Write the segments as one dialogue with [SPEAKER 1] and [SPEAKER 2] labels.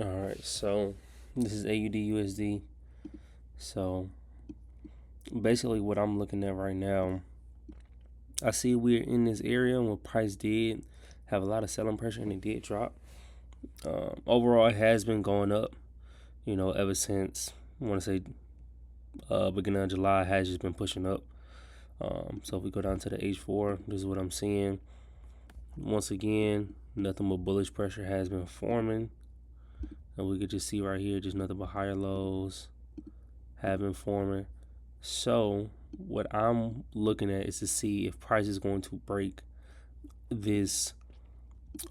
[SPEAKER 1] Alright, so this is AUDUSD. So basically what I'm looking at right now, I see we're in this area where price did have a lot of selling pressure and it did drop. Overall, it has been going up, ever since, I want to say beginning of July, it has just been pushing up. So if we go down to the H4, this is what I'm seeing. Once again, nothing but bullish pressure has been forming. And we could just see right here, just nothing but higher lows have been forming. So what I'm looking at is to see if price is going to break this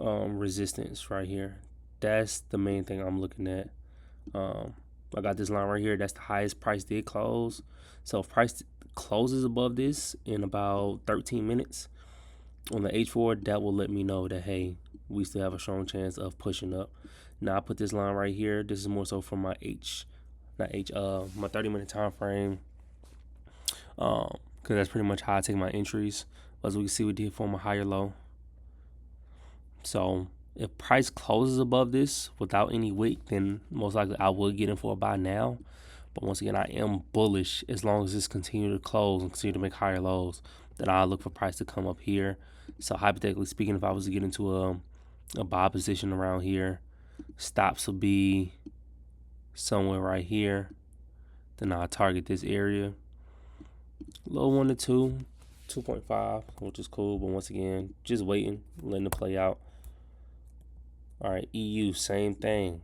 [SPEAKER 1] resistance right here. That's the main thing I'm looking at. I got this line right here. That's the highest price did close. So if price closes above this in about 13 minutes on the H4, that will let me know that, hey, we still have a strong chance of pushing up. Now I put this line right here. This is more so for my my 30-minute time frame, because that's pretty much how I take my entries. As we can see, we did form a higher low. So if price closes above this without any wick, then most likely I will get in for a buy now. But once again, I am bullish as long as this continue to close and continue to make higher lows. Then I'll look for price to come up here. So hypothetically speaking, if I was to get into a buy position around here, stops will be somewhere right here. Then I'll target this area. Low 1 to 2, 2.5, which is cool. But once again, just waiting, letting it play out. All right, EU, same thing.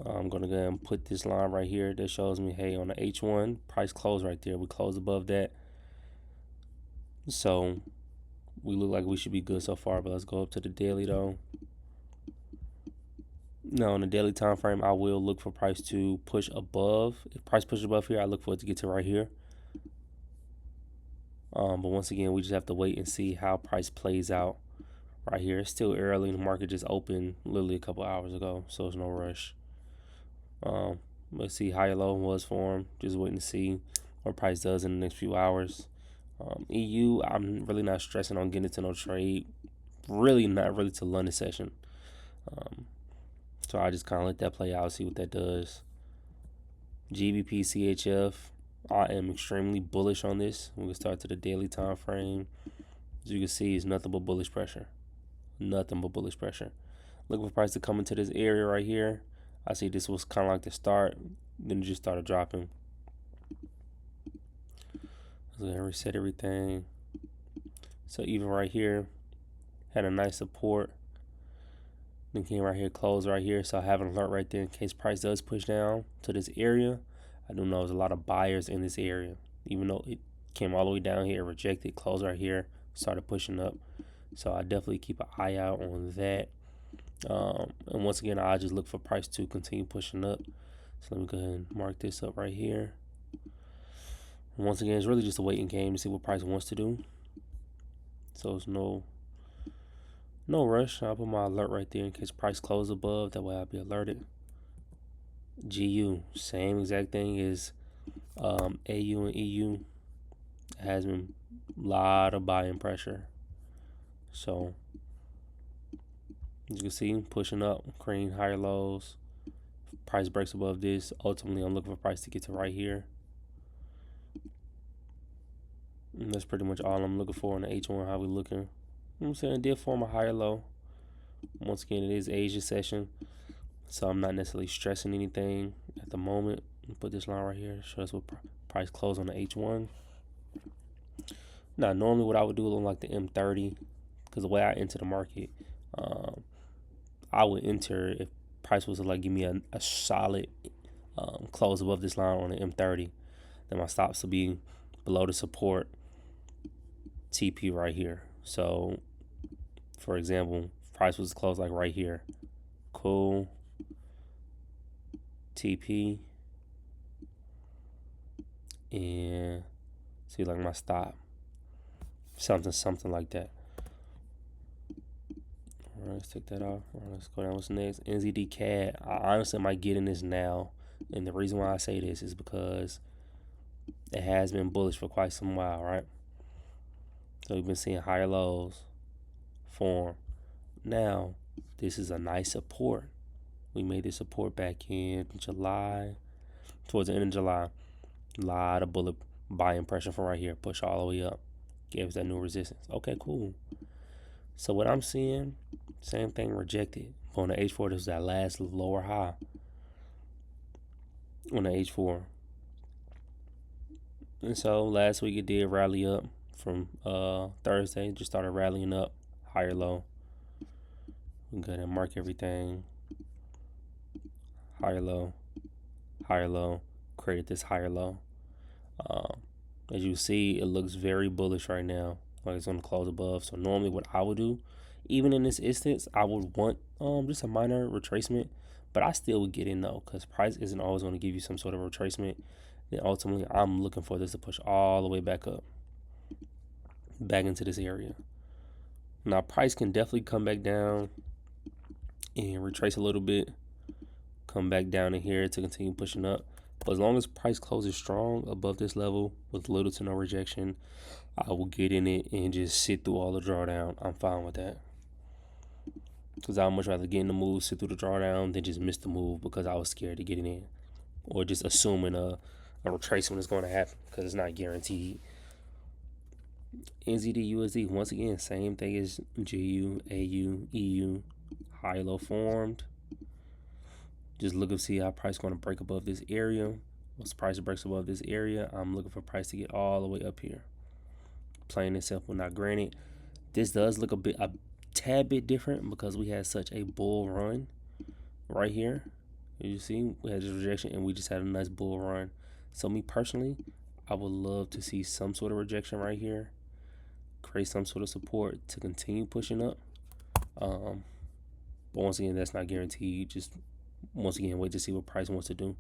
[SPEAKER 1] I'm going to go ahead and put this line right here that shows me, hey, on the H1, price closed right there. We closed above that. So we look like we should be good so far, but let's go up to the daily though. Now on the daily time frame, I will look for price to push above. If price pushes above here, I look for it to get to right here. But once again, we just have to wait and see how price plays out right here. It's still early. The market just opened literally a couple hours ago, so there's no rush. Let's see, higher low was formed. Just waiting to see what price does in the next few hours. EU, I'm really not stressing on getting into no trade. Really not really to London session. So I just kind of let that play out, see what that does. GBPCHF, I am extremely bullish on this. We can start to the daily time frame. As you can see, it's nothing but bullish pressure. Nothing but bullish pressure. Looking for price to come into this area right here. I see this was kind of like the start, then it just started dropping. So I'm gonna reset everything. So even right here, had a nice support. Then came right here, closed right here. So I have an alert right there in case price does push down to this area. I do know there's a lot of buyers in this area. Even though it came all the way down here, rejected, closed right here, started pushing up. So I definitely keep an eye out on that. And once again, I just look for price to continue pushing up. So let me go ahead and mark this up right here. And once again, it's really just a waiting game to see what price wants to do. So it's no rush. I'll put my alert right there in case price closes above. That way I'll be alerted. GU, same exact thing as AU and EU. It has been a lot of buying pressure. So as you can see, pushing up, creating higher lows. If price breaks above this, ultimately I'm looking for price to get to right here. And that's pretty much all I'm looking for on the H1. How we looking? You know what I'm saying? It did form a higher low. Once again, it is Asia session, so I'm not necessarily stressing anything at the moment. Put this line right here to show us what price closed on the H1. Now, normally what I would do is like the M30, because the way I enter the market, I would enter if price was to like give me a solid close above this line on the M30, then my stops will be below the support TP right here. So, for example, price was closed like right here. Cool. TP. And see like my stop. Something like that. Alright, let's take that off. Alright, let's go down. What's next? NZDCAD. I honestly might get in this now. And the reason why I say this is because it has been bullish for quite some while, right? So we've been seeing higher lows form. Now, this is a nice support. We made this support back in July, towards the end of July. A lot of bullet buying pressure from right here, push all the way up, gave us that new resistance. Okay, cool. So what I'm seeing, same thing, rejected. On the H4, this was that last lower high on the H4. And so last week it did rally up from Thursday, just started rallying up, higher low. We go ahead and mark everything. Higher low, created this higher low. As you see, it looks very bullish right now, like it's going to close above. So normally what I would do, even in this instance, I would want just a minor retracement, but I still would get in though, because price isn't always going to give you some sort of retracement. Then ultimately, I'm looking for this to push all the way back up, back into this area. Now, price can definitely come back down and retrace a little bit, come back down in here to continue pushing up. But as long as price closes strong above this level with little to no rejection, I will get in it and just sit through all the drawdown. I'm fine with that, because I would much rather get in the move, sit through the drawdown, than just miss the move because I was scared to get it in, or just assuming a retracement is going to happen, because it's not guaranteed. NZDUSD, once again, same thing as GU, AU, EU, high low formed. Just look to see how price going to break above this area. Once price breaks above this area, I'm looking for price to get all the way up here. Plain and simple. Now, granted, this does look a tad bit different because we had such a bull run right here. As you see, we had this rejection and we just had a nice bull run. So me personally, I would love to see some sort of rejection right here, create some sort of support to continue pushing up. But once again, that's not guaranteed. Just once again, wait to see what price wants to do.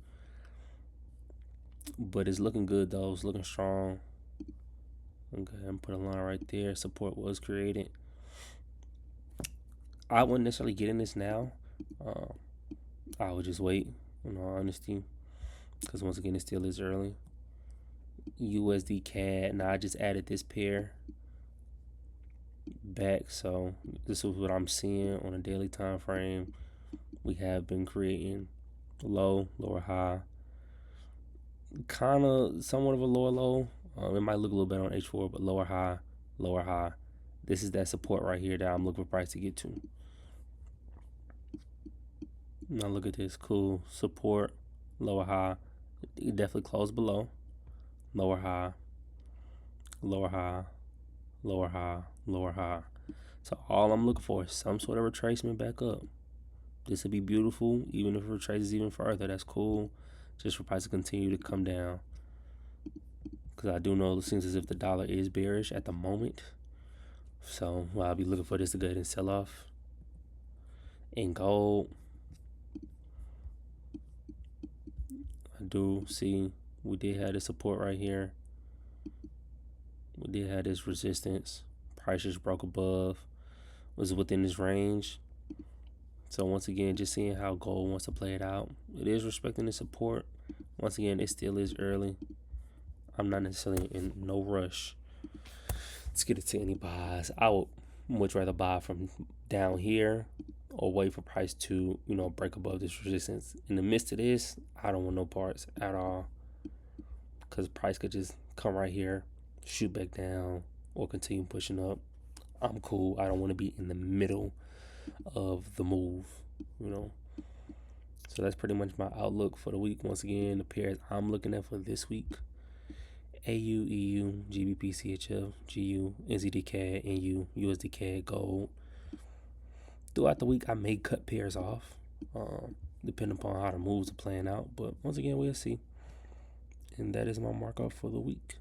[SPEAKER 1] But it's looking good though. It's looking strong. Okay, I'm put a line right there. Support was created. I wouldn't necessarily get in this now. I would just wait, in all honesty, because once again, it still is early. USDCAD. Now I just added this pair back, so this is what I'm seeing on a daily time frame. We have been creating low, lower high, kind of somewhat of a lower low. It might look a little better on H4, but lower high, lower high. This is that support right here that I'm looking for price to get to. Now look at this, cool support, lower high. It definitely closed below. Lower high, lower high, lower high, lower high. So all I'm looking for is some sort of retracement back up. This would be beautiful. Even if it retraces even further, that's cool. Just for price to continue to come down, because I do know it seems as if the dollar is bearish at the moment. So I'll be looking for this to go ahead and sell off. In gold, I do see we did have this support right here. We did have this resistance. Price just broke above, was within this range. So once again, just seeing how gold wants to play it out. It is respecting the support. Once again, it still is early. I'm not necessarily in no rush to get it to any buys. I would much rather buy from down here or wait for price to, break above this resistance. In the midst of this, I don't want no parts at all, because price could just come right here, shoot back down, or continue pushing up. I'm cool. I don't want to be in the middle of the move, So that's pretty much my outlook for the week. Once again, the pairs I'm looking at for this week: AU, EU, GBPCHF, GU, NZDCAD, NU, USDCAD, gold. Throughout the week, I may cut pairs off, depending upon how the moves are playing out. But once again, we'll see. And that is my markup for the week.